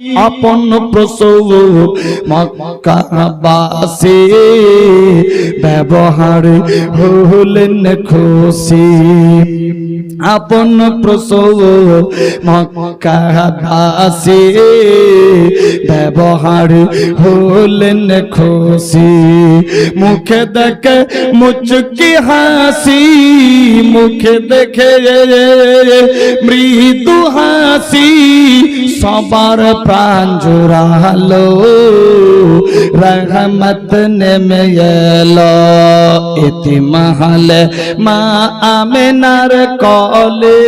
আপন প্রসব মক্কাবাসী ব্যবহার হলেন খুশি। আপন প্রসব মক্কাবাসী ব্যবহার হলেন খুশি। মুখে দেখে মুচকি হাসি, মুখে দেখে মৃদু হাসি, সবার প্রাণ জুড়ালো, রহমত নেমে এলো। ইতিমহাল মা আমেনার কলে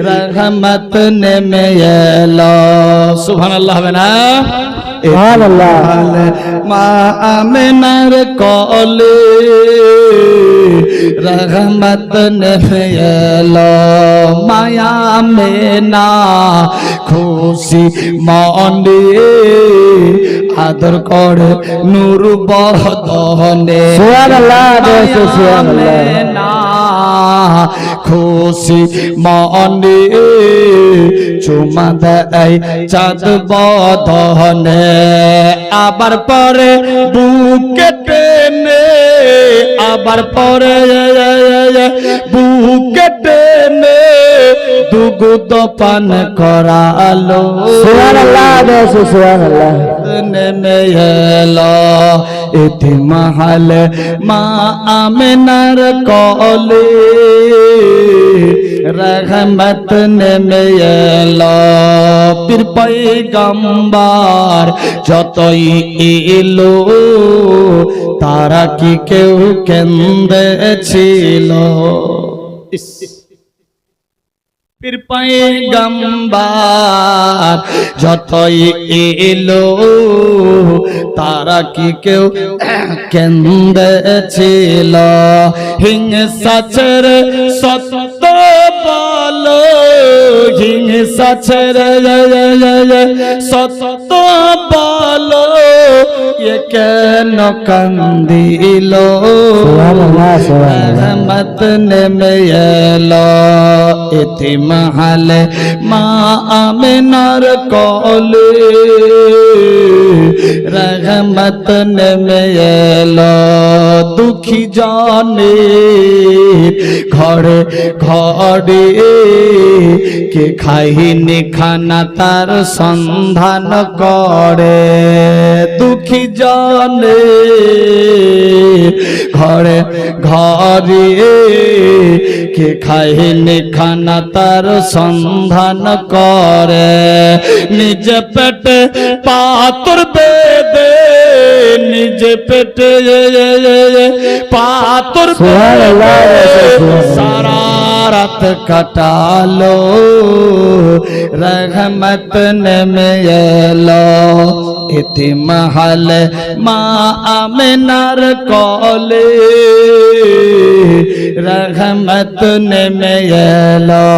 রহমত নেমে এলো। সুবহানাল্লাহ হবে না? সুবহানাল্লাহ। মা আমেনার কলে রহমত নেমে এলো। মায়া আমেনা খুশি মনে আদর করে নূর বদনে। সুবহানাল্লাহ সুবহানাল্লাহ। খুশি মনে চুমা দেয় চাঁদ বদনে। আবার পরে বুকে টেনে, আবার পরে বুকে টেনে দুগুদ পান করালো। সুবহানাল্লাহ সুবহানাল্লাহ। নেমে এলো ইতিমহাল মা আমেনার কলে রহমত নেমে এলো। পীর পয়গম্বর যতই এলো তারা কি কেউ কেঁদেছিল? পীর পয়গম্বর যতই এলো তারা কি কেউ কেঁদেছিল? হিংসা ছেড়ে সত্য বলো, হিংসা ছেড়ে সত্য বলো, এ কেন কান্দিল? রহমত নেমে এলো ইতিমহাল মা আমেনার কলে রহমত নেমে এলো। দুঃখী জনে ঘরে ঘরে কে খাইনি খানা তার সন্ধান করে। দুঃখী জনে ঘরে ঘরে কে খাইনি খানা তার সন্ধান করে। নিজ পেটে পাথর বেঁধে, নিজ পেটে পাথর বেঁধে সারা রাত কাটালো, রহমত নেমে এলো ইতিমহাল মা আমেনার কলে রহমত নেমে এলো।